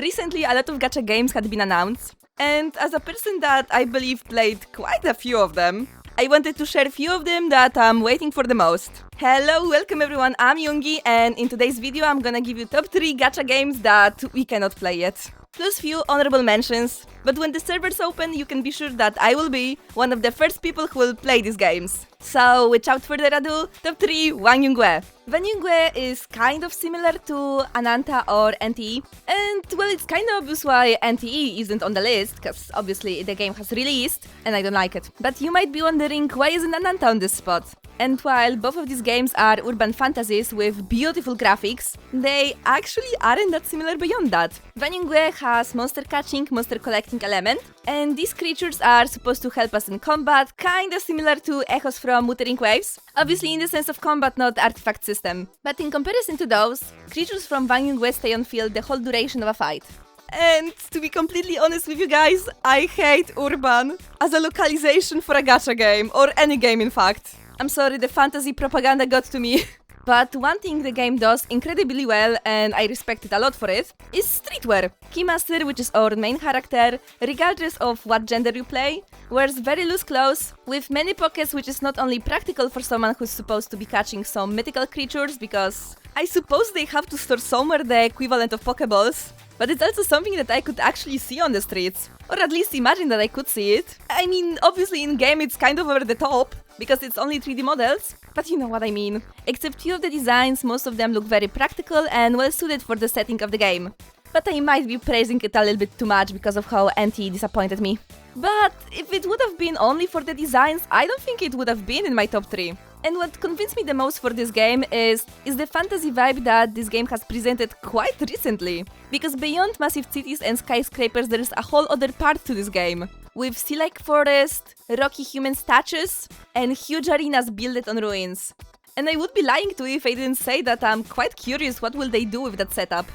Recently, a lot of gacha games had been announced, and as a person that I believe played quite a few of them, I wanted to share a few of them that I'm waiting for the most. Hello, welcome everyone, I'm Yoongi, and in today's video I'm gonna give you top 3 gacha games that we cannot play yet. Plus few honorable mentions, but when the servers open you can be sure that I will be one of the first people who will play these games. So without further ado, top 3 Wangyue. Wangyue is kind of similar to Ananta or NTE, and well, it's kind of obvious why NTE isn't on the list, because obviously the game has released and I don't like it. But you might be wondering why isn't Ananta on this spot? And while both of these games are urban fantasies with beautiful graphics, they actually aren't that similar beyond that. Wangyue has monster catching, monster collecting element, and these creatures are supposed to help us in combat, kinda similar to echoes from Wuthering Waves. Obviously in the sense of combat, not artifact system. But in comparison to those, creatures from Wangyue stay on field the whole duration of a fight. And to be completely honest with you guys, I hate urban as a localization for a gacha game, or any game in fact. I'm sorry, the fantasy propaganda got to me. But one thing the game does incredibly well, and I respect it a lot for it, is streetwear. Keymaster, which is our main character, regardless of what gender you play, wears very loose clothes, with many pockets, which is not only practical for someone who's supposed to be catching some mythical creatures, because I suppose they have to store somewhere the equivalent of Pokeballs, but it's also something that I could actually see on the streets. Or at least imagine that I could see it. I mean, obviously in-game it's kind of over the top, because it's only 3D models, but you know what I mean. Except few of the designs, most of them look very practical and well suited for the setting of the game. But I might be praising it a little bit too much because of how NT disappointed me. But if it would have been only for the designs, I don't think it would have been in my top 3. And what convinced me the most for this game is the fantasy vibe that this game has presented quite recently. Because beyond massive cities and skyscrapers, there is a whole other part to this game. With sea-like forest, rocky human statues, and huge arenas built on ruins. And I would be lying to you if I didn't say that I'm quite curious what will they do with that setup.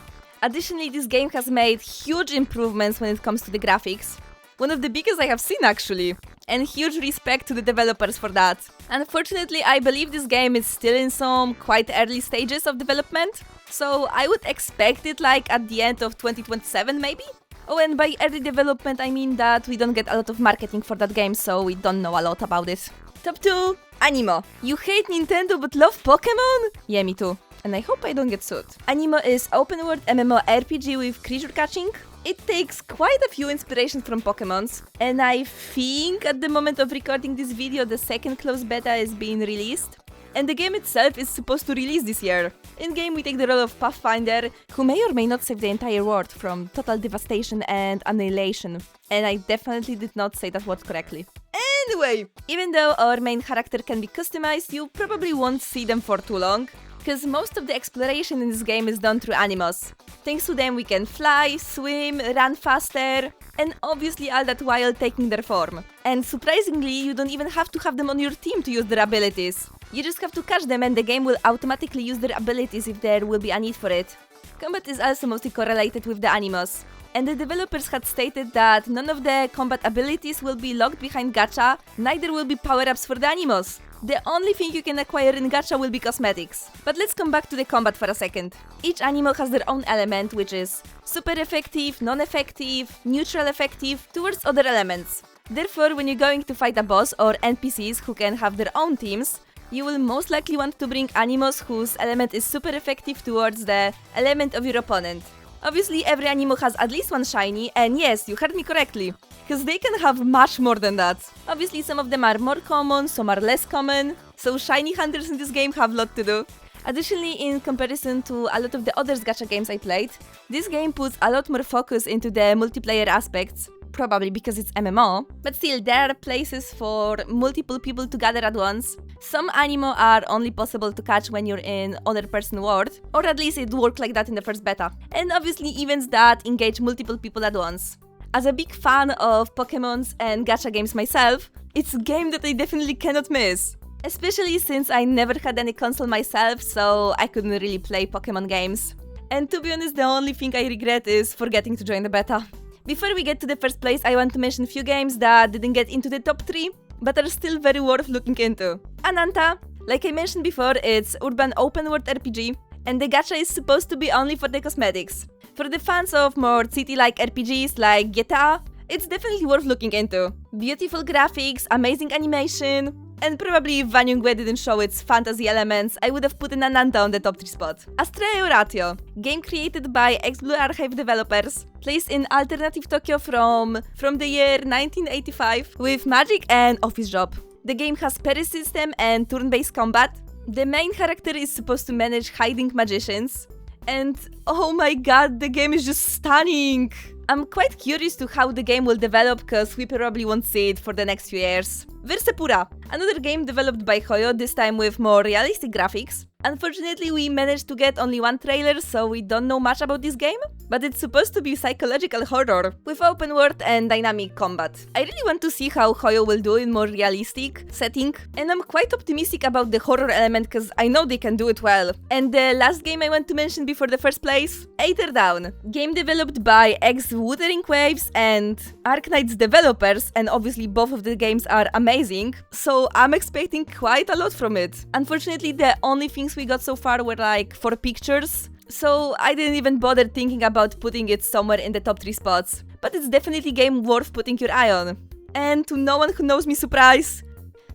Additionally, this game has made huge improvements when it comes to the graphics. One of the biggest I have seen actually. And huge respect to the developers for that. Unfortunately, I believe this game is still in some quite early stages of development, so I would expect it like at the end of 2027 maybe? Oh, and by early development I mean that we don't get a lot of marketing for that game, so we don't know a lot about it. Top 2 Aniimo. You hate Nintendo but love Pokemon? Yeah, me too. And I hope I don't get sued. Aniimo is open world MMORPG with creature catching. It takes quite a few inspirations from Pokemon's, and I think at the moment of recording this video the second closed beta is being released. And the game itself is supposed to release this year. In game we take the role of Pathfinder, who may or may not save the entire world from total devastation and annihilation. And I definitely did not say that word correctly. Anyway, even though our main character can be customized, you probably won't see them for too long, because most of the exploration in this game is done through Animos. Thanks to them we can fly, swim, run faster, and obviously all that while taking their form. And surprisingly, you don't even have to have them on your team to use their abilities. You just have to catch them and the game will automatically use their abilities if there will be a need for it. Combat is also mostly correlated with the Animos. And the developers had stated that none of the combat abilities will be locked behind gacha, neither will be power-ups for the Animos. The only thing you can acquire in gacha will be cosmetics. But let's come back to the combat for a second. Each Aniimo has their own element, which is super effective, non-effective, neutral effective, towards other elements. Therefore, when you're going to fight a boss or NPCs who can have their own teams, you will most likely want to bring Animos whose element is super effective towards the element of your opponent. Obviously, every Aniimo has at least one shiny, and yes, you heard me correctly, because they can have much more than that. Obviously, some of them are more common, some are less common, so shiny hunters in this game have a lot to do. Additionally, in comparison to a lot of the other gacha games I played, this game puts a lot more focus into the multiplayer aspects, probably because it's MMO, but still there are places for multiple people to gather at once. Some Aniimo are only possible to catch when you're in other person world, or at least it worked like that in the first beta. And obviously events that engage multiple people at once. As a big fan of Pokemons and gacha games myself, it's a game that I definitely cannot miss. Especially since I never had any console myself, so I couldn't really play Pokemon games. And to be honest, the only thing I regret is forgetting to join the beta. Before we get to the first place, I want to mention a few games that didn't get into the top 3, but are still very worth looking into. Ananta, like I mentioned before, it's urban open world RPG. and the gacha is supposed to be only for the cosmetics. For the fans of more city-like RPGs like Gacha, it's definitely worth looking into. Beautiful graphics, amazing animation, and probably if Wangyue didn't show its fantasy elements, I would have put Ananta on the top 3 spot. Astreo Ratio, game created by ex-Blue Archive developers, placed in alternative Tokyo from the year 1985, with magic and office job. The game has parry system and turn-based combat. The main character is supposed to manage hiding magicians, and oh my god, the game is just stunning! I'm quite curious to how the game will develop, cause we probably won't see it for the next few years. Versepura, another game developed by Hoyo, this time with more realistic graphics. Unfortunately, we managed to get only one trailer, so we don't know much about this game, but it's supposed to be psychological horror, with open world and dynamic combat. I really want to see how Hoyo will do in more realistic setting, and I'm quite optimistic about the horror element cause I know they can do it well. And the last game I want to mention before the first place, Aether Down, game developed by ex-Wuthering Waves and Arknight's developers, and obviously both of the games are amazing, so I'm expecting quite a lot from it. Unfortunately, the only things we got so far were like 4 pictures, so I didn't even bother thinking about putting it somewhere in the top 3 spots. But it's definitely a game worth putting your eye on. And to no one who knows me surprise,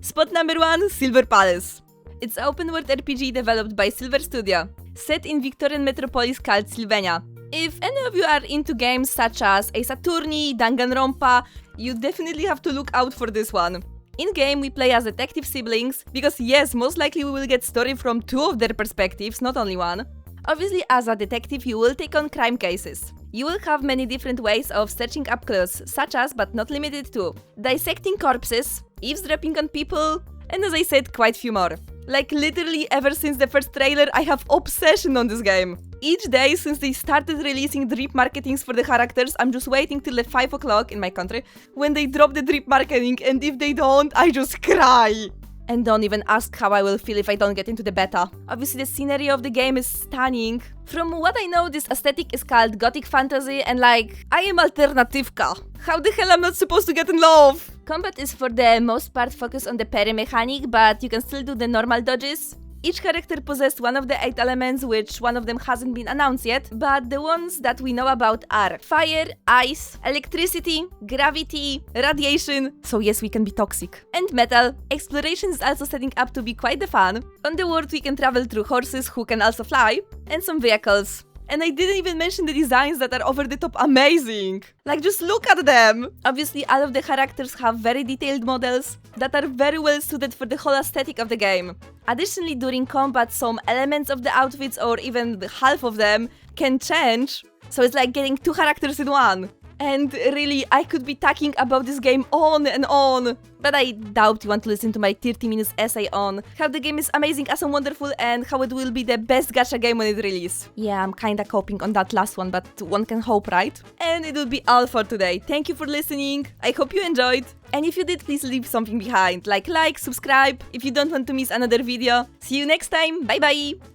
spot number 1, Silver Palace. It's an open world RPG developed by Silver Studio, set in Victorian metropolis called Sylvania. If any of you are into games such as Ace Attorney, Danganronpa, you definitely have to look out for this one. In-game, we play as detective siblings, because yes, most likely we will get story from 2 of their perspectives, not only one. Obviously, as a detective, you will take on crime cases. You will have many different ways of searching up clues, such as, but not limited to, dissecting corpses, eavesdropping on people, and as I said, quite few more. Like literally ever since the first trailer, I have obsession on this game. Each day since they started releasing drip marketings for the characters, I'm just waiting till 5 o'clock in my country when they drop the drip marketing, and if they don't, I just cry. And don't even ask how I will feel if I don't get into the beta. Obviously the scenery of the game is stunning. From what I know, this aesthetic is called gothic fantasy, and like, I am alternativka. How the hell I'm not supposed to get in love? Combat is for the most part focused on the parry mechanic, but you can still do the normal dodges. Each character possessed one of the 8 elements, which one of them hasn't been announced yet, but the ones that we know about are fire, ice, electricity, gravity, radiation, so yes, we can be toxic, and metal. Exploration is also setting up to be quite the fun. On the world we can travel through horses who can also fly, and some vehicles. And I didn't even mention the designs that are over the top amazing. Like, just look at them! Obviously, all of the characters have very detailed models that are very well suited for the whole aesthetic of the game. Additionally, during combat, some elements of the outfits, or even half of them, can change. So it's like getting 2 characters in one. And really, I could be talking about this game on and on. But I doubt you want to listen to my 30 minutes essay on how the game is amazing, awesome, wonderful, and how it will be the best gacha game when it releases. Yeah, I'm kinda coping on that last one, but one can hope, right? And it will be all for today. Thank you for listening. I hope you enjoyed. And if you did, please leave something behind. Like, subscribe, if you don't want to miss another video. See you next time. Bye bye!